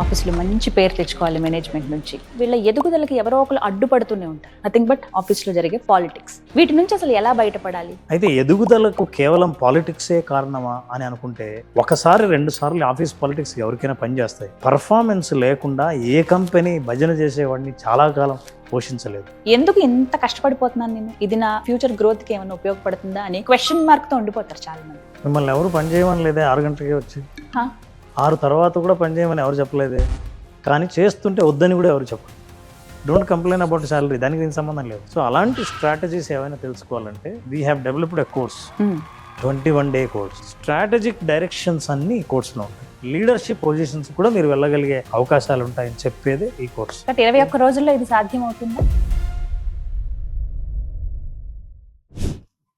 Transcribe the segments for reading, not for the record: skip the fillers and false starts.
ఆఫీస్లో మంచి పేరు తెచ్చుకోవాలి మేనేజ్మెంట్ నుంచి. వీళ్ళ ఎదుగుదలకి ఎవరో ఒకరు అడ్డుపడుతూనే ఉంటారు. నథింగ్ బట్ ఆఫీస్లో జరిగే పాలిటిక్స్. వీటి నుంచి అసలు ఎలా బయటపడాలి? అయితే ఎదుగుదలకు కేవలం పాలిటిక్సే కారణమా అని అనుకుంటే ఒకసారి 2 సార్లు ఆఫీస్ పాలిటిక్స్ ఎవరికైనా పనిచేస్తాయి. పర్ఫార్మెన్స్ లేకుండా ఏ కంపెనీ భజన చేసేవాడిని చాలా కాలం పోషించలేదు. ఎందుకు ఇంత కష్టపడిపోతున్నాను నేను, ఇది నా ఫ్యూచర్ గ్రోత్ కి ఏమైనా ఉపయోగపడుతుందా అని క్వశ్చన్ మార్క్ తో ఉండిపోతారు చాలా మంది. మిమ్మల్ని ఎవరు పని చేయమని లేదే, 6 గంటలకే వచ్చి 6 తర్వాత కూడా పని చేయమని ఎవరు చెప్పలేదే, కానీ చేస్తుంటే వద్దని కూడా ఎవరు చెప్పరు. డోంట్ కంప్లైన్ అబౌట్ శాలరీ, దానికి దీనికి సంబంధం లేదు. సో అలాంటి స్ట్రాటజీస్ ఏమైనా తెలుసుకోవాలంటే we have developed a course, 21 day course. Strategic directions అన్ని ఈ కోర్సులో ఉంటాయి. లీడర్షిప్ పొజిషన్స్ కూడా మీరు వెళ్ళగలిగే అవకాశాలు ఉంటాయని చెప్పేది ఈ కోర్స్. 21 రోజుల్లో ఇది సాధ్యం అవుతుందా?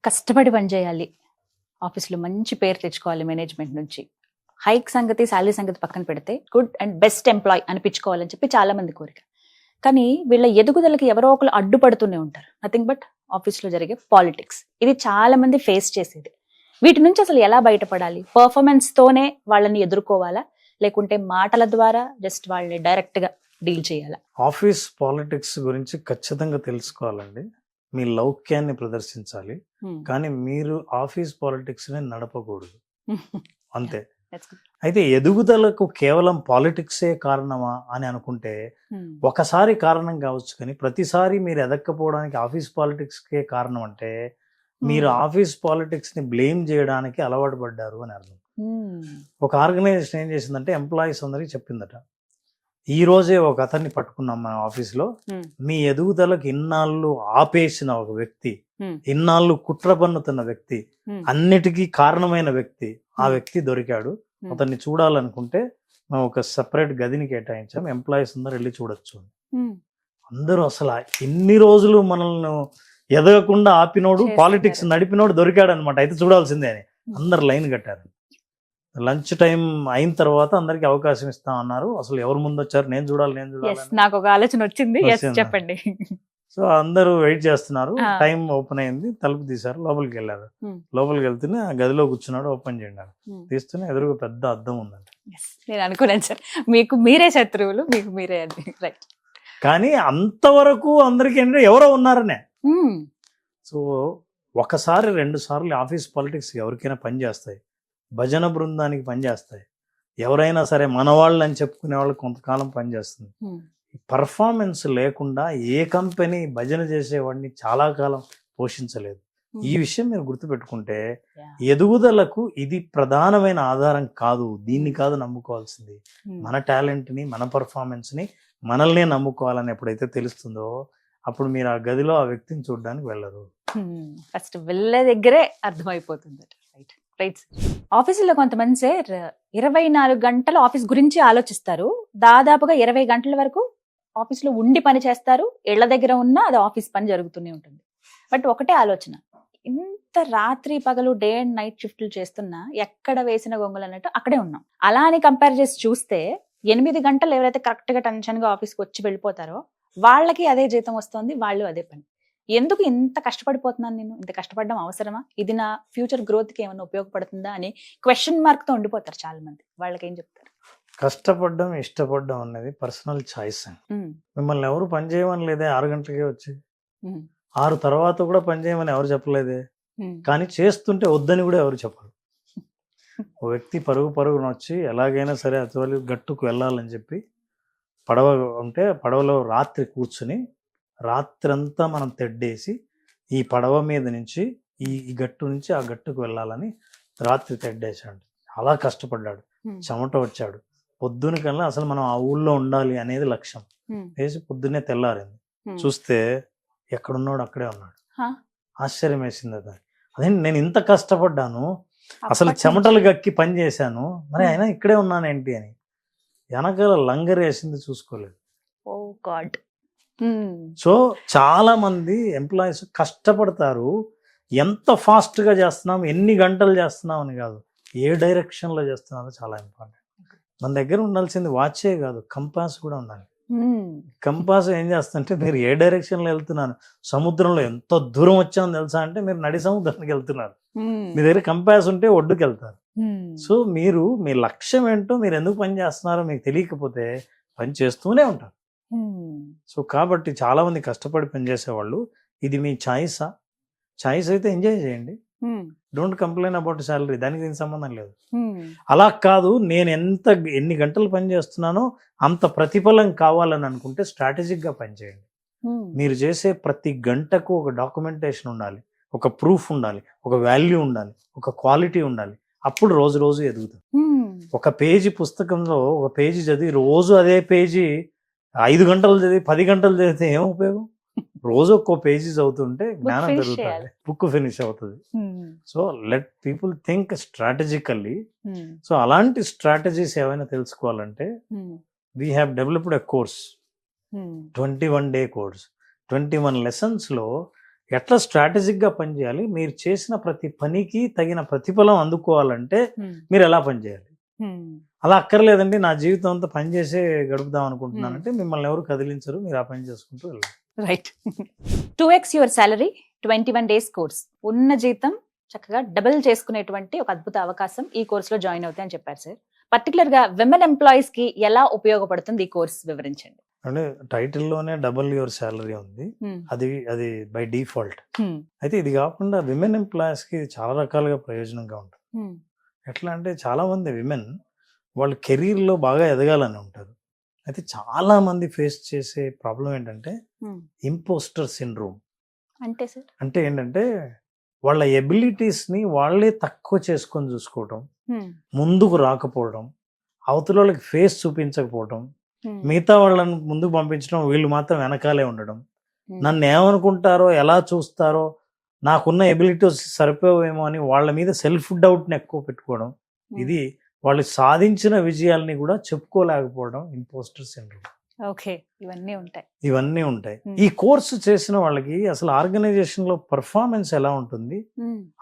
కష్టపడి పనిచేయాలి, ఆఫీస్లో మంచి పేరు తెచ్చుకోవాలి మేనేజ్మెంట్ నుంచి. హైక్ సంగతి, శాలరీ సంగతి పక్కన పెడితే గుడ్ అండ్ బెస్ట్ ఎంప్లాయ్ అనిపించుకోవాలని చెప్పి చాలా మంది కోరిక. కానీ వీళ్ళ ఎదుగుదలకి ఎవరో ఒకరు అడ్డుపడుతూనే ఉంటారు. నథింగ్ బట్ ఆఫీస్లో జరిగే పాలిటిక్స్. ఇది చాలా మంది ఫేస్ చేసేది. వీటి నుంచి అసలు ఎలా బయటపడాలి? పర్ఫార్మెన్స్ తోనే వాళ్ళని ఎదుర్కోవాలా, లేకుంటే మాటల ద్వారా జస్ట్ వాళ్ళని డైరెక్ట్ గా డీల్ చేయాలా? ఆఫీస్ పాలిటిక్స్ గురించి ఖచ్చితంగా తెలుసుకోవాలండి. మీ లౌక్యాన్ని ప్రదర్శించాలి, కానీ మీరు ఆఫీస్ పాలిటిక్స్ ని నడపకూడదు, అంతే. అయితే ఎదుగుదలకు కేవలం పాలిటిక్సే కారణమా అని అనుకుంటే ఒకసారి కారణం కావచ్చు, కానీ ప్రతిసారి మీరు ఎదక్కపోవడానికి ఆఫీస్ పాలిటిక్స్కే కారణం అంటే మీరు ఆఫీస్ పాలిటిక్స్ ని బ్లేమ్ చేయడానికి అలవాటు పడ్డారు అని అర్థం. ఒక ఆర్గనైజేషన్ ఏం చేసిందంటే ఎంప్లాయీస్ అందరికి చెప్పిందట, ఈ రోజే ఒక అతన్ని పట్టుకున్నాం మన ఆఫీస్లో, మీ ఎదుగుదలకు ఇన్నాళ్ళు ఆపేసిన ఒక వ్యక్తి, ఇన్నాళ్ళు కుట్ర పన్నుతున్న వ్యక్తి, అన్నిటికీ కారణమైన వ్యక్తి, ఆ వ్యక్తి దొరికాడు. అతన్ని చూడాలనుకుంటే మేము ఒక సెపరేట్ గదిని కేటాయించాం, ఎంప్లాయీస్ అందరూ వెళ్ళి చూడొచ్చు. అందరూ అసలు ఇన్ని రోజులు మనల్ని ఎదగకుండా ఆపినోడు, పాలిటిక్స్ నడిపినోడు దొరికాడు అనమాట, అయితే చూడాల్సిందే అని అందరు లైన్ కట్టారు. లంచ్ టైం అయిన తర్వాత అందరికి అవకాశం ఇస్తా అన్నారు. అసలు ఎవరు ముందు వచ్చారు, నేను చూడాలి. నాకు ఒక ఆలోచన వచ్చింది, చెప్పండి. సో అందరూ వెయిట్ చేస్తున్నారు. టైం ఓపెన్ అయింది, తలుపు తీశారు, లోపలికి వెళ్ళారు. లోపలికి వెళ్తేనే ఆ గదిలో కూర్చున్నాడు, ఓపెన్ చేయండి. తీస్తూనే ఎదురుగా పెద్ద అద్దం ఉందండి. నేను అనుకున్నాను సార్, మీకు మీరే శత్రువులు, మీకు మీరే అది రైట్. కానీ అంతవరకు అందరికి ఏంటంటే ఎవరో ఉన్నారనే. సో ఒకసారి 2 సార్లు ఆఫీస్ పాలిటిక్స్ ఎవరికైనా పనిచేస్తాయి, భజన బృందానికి పనిచేస్తాయి. ఎవరైనా సరే మన వాళ్ళు అని చెప్పుకునే వాళ్ళు కొంతకాలం పనిచేస్తుంది. పర్ఫార్మెన్స్ లేకుండా ఏ కంపెనీ భజన చేసేవాడిని చాలా కాలం పోషించలేదు. ఈ విషయం మీరు గుర్తుపెట్టుకుంటే ఎదుగుదలకు ఇది ప్రధానమైన ఆధారం కాదు. దీన్ని కాదు నమ్ముకోవాల్సింది, మన టాలెంట్ని, మన పర్ఫార్మెన్స్ని మనల్నే నమ్ముకోవాలని ఎప్పుడైతే తెలుస్తుందో అప్పుడు మీరు ఆ గదిలో ఆ వ్యక్తిని చూడడానికి వెళ్ళరు. ఫస్ట్ వెళ్ళే దగ్గరే అర్థమైపోతుంది. Right right. ఆఫీసులో కొంతమంది సార్ 24 గంటలు ఆఫీస్ గురించి ఆలోచిస్తారు. దాదాపుగా 20 గంటల వరకు ఆఫీస్లో ఉండి పని చేస్తారు. ఇళ్ల దగ్గర ఉన్నా అది ఆఫీస్ పని జరుగుతూనే ఉంటుంది. బట్ ఒకటే ఆలోచన, ఇంత రాత్రి పగలు డే అండ్ నైట్ షిఫ్ట్లు చేస్తున్నా ఎక్కడ వేసిన గొంగలు అన్నట్టు అక్కడే ఉన్నాం. అలా అని కంపేర్ చేసి చూస్తే 8 గంటలు ఎవరైతే కరెక్ట్ గా టెన్షన్ గా ఆఫీస్కి వచ్చి వెళ్ళిపోతారో వాళ్ళకి అదే జీతం వస్తుంది, వాళ్ళు అదే పని. ఎందుకు ఇంత కష్టపడిపోతున్నాను నేను, ఇంత కష్టపడడం అవసరమా, ఇది నా ఫ్యూచర్ గ్రోత్ కి ఏమైనా ఉపయోగపడుతుందా అని క్వశ్చన్ మార్క్ తో ఉండిపోతారు చాలా మంది. వాళ్ళకి ఏం చెప్తారు? కష్టపడడం, ఇష్టపడడం అనేది పర్సనల్ చాయిస్ అండి. మిమ్మల్ని ఎవరు పని చేయమని లేదే, 6 గంటలకే వచ్చి 6 తర్వాత కూడా పని చేయమని ఎవరు చెప్పలేదే, కానీ చేస్తుంటే వద్దని కూడా ఎవరు చెప్పరు. ఓ వ్యక్తి పరుగున వచ్చి ఎలాగైనా సరే అతని గట్టుకు వెళ్ళాలని చెప్పి పడవ ఉంటే పడవలో రాత్రి కూర్చుని రాత్రంతా మనం తెడ్డేసి ఈ పడవ మీద నుంచి ఈ గట్టు నుంచి ఆ గట్టుకు వెళ్ళాలని రాత్రి తెడ్డేశాడు. చాలా కష్టపడ్డాడు, చెమట వచ్చాడు. పొద్దున కల్లా అసలు మనం ఆ ఊళ్ళో ఉండాలి అనేది లక్ష్యం వేసి పొద్దున్నే తెల్లారింది. చూస్తే ఎక్కడున్నాడు అక్కడే ఉన్నాడు. ఆశ్చర్యం వేసింది. అదే నేను ఇంత కష్టపడ్డాను, అసలు చెమటలు గక్కి పని చేశాను, మరి అయినా ఇక్కడే ఉన్నానేంటి అని వెనకాల లంగర్ వేసింది చూసుకోలేదు. ఓ గాడ్. సో చాలా మంది ఎంప్లాయీస్ కష్టపడతారు. ఎంత ఫాస్ట్ గా చేస్తున్నాం, ఎన్ని గంటలు చేస్తున్నాం అని కాదు, ఏ డైరెక్షన్ లో చేస్తున్నారో చాలా ఇంపార్టెంట్. మన దగ్గర ఉండాల్సింది వాచే కాదు, కంపాస్ కూడా ఉండాలి. కంపాస్ ఏం చేస్తుంటే మీరు ఏ డైరెక్షన్ లో వెళ్తున్నాను, సముద్రంలో ఎంత దూరం వచ్చామో తెలుసా అంటే మీరు నడి సముద్రానికి వెళ్తున్నారు. మీ దగ్గర కంపాస్ ఉంటే ఒడ్డుకి వెళ్తారు. సో మీరు మీ లక్ష్యం ఏంటో, మీరు ఎందుకు పని చేస్తున్నారో మీకు తెలియకపోతే పని చేస్తూనే ఉంటారు. సో కాబట్టి చాలా మంది కష్టపడి పనిచేసేవాళ్ళు, ఇది మీ చాయిసా? చాయిస్ అయితే ఎంజాయ్ చేయండి. డోంట్ కంప్లైన్ అబౌట్ శాలరీ, దానికి దీనికి సంబంధం లేదు. అలా కాదు, నేను ఎన్ని గంటలు పని చేస్తున్నానో అంత ప్రతిఫలం కావాలని అనుకుంటే స్ట్రాటజిక్ గా పనిచేయండి. మీరు చేసే ప్రతి గంటకు ఒక డాక్యుమెంటేషన్ ఉండాలి, ఒక ప్రూఫ్ ఉండాలి, ఒక వాల్యూ ఉండాలి, ఒక క్వాలిటీ ఉండాలి. అప్పుడు రోజు రోజు ఎదుగుతాం. ఒక పేజీ పుస్తకంలో ఒక పేజీ చదివి రోజు అదే పేజీ 5 గంటలు చదివి 10 గంటలు చదివితే ఏం ఉపయోగం? రోజు ఒక్కో పేజీ చదువుతుంటే జ్ఞానం పెరుగుతుంది, బుక్ ఫినిష్ అవుతుంది. So let people think strategically. So అలాంటి స్ట్రాటజీస్ ఏమైనా తెలుసుకోవాలంటే we have developed a course, 21 day course, 21 lessons లో ఎట్లా స్ట్రాటజిక్ గా పనిచేయాలి, మీరు చేసిన ప్రతి పనికి తగిన ప్రతిఫలం అందుకోవాలంటే మీరు ఎలా పనిచేయాలి. అలా అక్కర్లేదండి నా జీవితం అంతా పని చేసే గడుపుదాం అనుకుంటున్నానంటే మిమ్మల్ని ఎవరు కదిలించరు, మీరు ఆ పని చేసుకుంటూ వెళ్ళాలి. Right. 2x your salary, 21 days course, ఉన్న జీతం చక్కగా డబుల్ చేసుకునేటువంటి ఒక అద్భుత అవకాశం ఈ కోర్సులో జాయిన్ అవుతాయి అని చెప్పారు సార్. పర్టికులర్ గా విమెన్ ఎంప్లాయీస్ కి ఎలా ఉపయోగపడుతుంది ఈ కోర్స్ వివరించండి. అంటే టైటిల్లోనే డబుల్ యువర్ సాలరీ ఉంది, అది బై డిఫాల్ట్. అయితే ఇది కాకుండా విమెన్ ఎంప్లాయీస్ కి చాలా రకాలుగా ప్రయోజనంగా ఉంటుంది. ఎట్లా అంటే చాలా మంది విమెన్ వాళ్ళ కెరీర్లో బాగా ఎదగాలని ఉంటారు. అయితే చాలా మంది ఫేస్ చేసే ప్రాబ్లం ఏంటంటే ఇంపోస్టర్ సిండ్రోమ్. అంటే సార్ అంటే ఏంటంటే వాళ్ళ ఎబిలిటీస్ని వాళ్ళే తక్కువ చేసుకొని చూసుకోవడం, ముందుకు రాకపోవడం, అవతల వాళ్ళకి ఫేస్ చూపించకపోవడం, మిగతా వాళ్ళని ముందుకు పంపించడం, వీళ్ళు మాత్రం వెనకాలే ఉండడం, నన్ను ఏమనుకుంటారో ఎలా చూస్తారో, నాకున్న ఎబిలిటీస్ సరిపోవేమో అని వాళ్ళ మీద సెల్ఫ్ డౌట్ని ఎక్కువ పెట్టుకోవడం, ఇది వాళ్ళు సాధించిన విజయాల్ని కూడా చెప్పుకోలేకపోవడం ఇంపోస్టర్ సిండ్రోమ్. ఓకే, ఇవన్నీ ఉంటాయి. ఈ కోర్సు చేసిన వాళ్ళకి అసలు ఆర్గనైజేషన్ లో పర్ఫార్మెన్స్ ఎలా ఉంటుంది,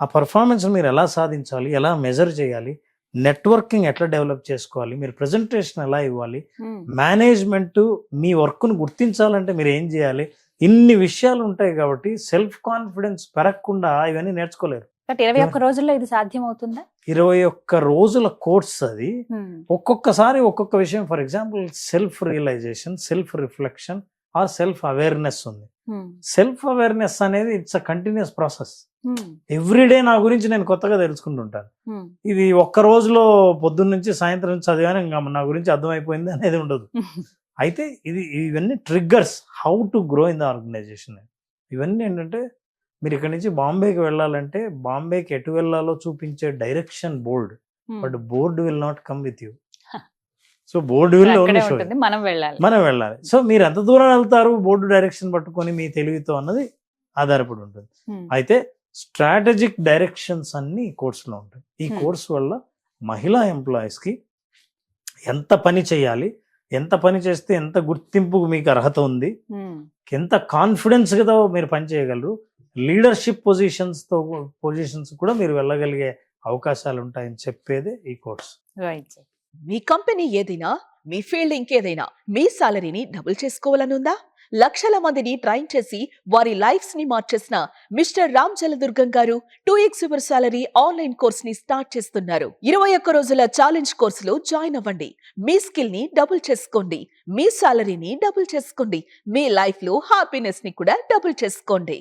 ఆ పర్ఫార్మెన్స్ మీరు ఎలా సాధించాలి, ఎలా మెజర్ చేయాలి, నెట్వర్కింగ్ ఎట్లా డెవలప్ చేసుకోవాలి, మీరు ప్రెజెంటేషన్ ఎలా ఇవ్వాలి, మేనేజ్మెంట్ మీ వర్క్ను గుర్తించాలంటే మీరు ఏం చేయాలి, ఇన్ని విషయాలు ఉంటాయి. కాబట్టి సెల్ఫ్ కాన్ఫిడెన్స్ పెరగకుండా ఇవన్నీ నేర్చుకోలేరు. 21 రోజుల్లో ఇది సాధ్యం అవుతుందా? 21 రోజుల కోర్స్ అది. ఒక్కొక్కసారి ఒక్కొక్క విషయం, for example self realization, self reflection or self awareness ఉంది. సెల్ఫ్ అవేర్నెస్ అనేది it's a continuous process. Everyday నా గురించి నేను కొత్తగా తెలుసుకుంటుంటాను. ఇది ఒక్క రోజులో పొద్దున్న నుంచి సాయంత్రం నుంచి చదివాను ఇంకా నా గురించి అర్థమైపోయింది అనేది ఉండదు. అయితే ఇవన్నీ triggers how to grow in the organization. ఇవన్నీ ఏంటంటే మీరు ఇక్కడ నుంచి బాంబేకి వెళ్ళాలంటే బాంబేకి ఎటు వెళ్ళాలో చూపించే direction board, but board will not come with you. So board will only show, మనం వెళ్ళాలి. సో మీరు ఎంత దూరం వెళ్తారు బోర్డు డైరెక్షన్ పట్టుకొని మీ తెలివితో అన్నది ఆధారపడి ఉంటుంది. అయితే స్ట్రాటజిక్ డైరెక్షన్స్ అన్ని ఈ కోర్సులో ఉంటాయి. ఈ కోర్సు వల్ల మహిళా ఎంప్లాయీస్కి ఎంత పని చేయాలి, ఎంత పని చేస్తే ఎంత గుర్తింపుకు మీకు అర్హత ఉంది, ఎంత కాన్ఫిడెన్స్గా మీరు పని చేయగలరు, లీడర్షిప్ పొజిషన్స్ కూడా మీరు వెళ్ళగలిగే అవకాశాలు ఉంటాయని చెప్పేదే ఈ కోర్స్. రైట్. మీ కంపెనీ ఏదైనా, మీ ఫీల్డ్ ఇంకేదైనా, మీ సాలరీని డబుల్ చేసుకోవాలనుందా? లక్షల మందిని ట్రైన్ చేసి వారి లైఫ్స్ ని మార్చేసిన మిస్టర్ రామ్ జలదుర్గం గారు 2x your salary online course ని స్టార్ట్ చేస్తున్నారు. 21 రోజుల ఛాలెంజ్ కోర్సులో జాయిన్ అవ్వండి. మీ స్కిల్ ని డబుల్ చేసుకోండి, మీ సాలరీని డబుల్ చేసుకోండి, మీ లైఫ్ లో హ్యాపీనెస్ ని కూడా డబుల్ చేసుకోండి.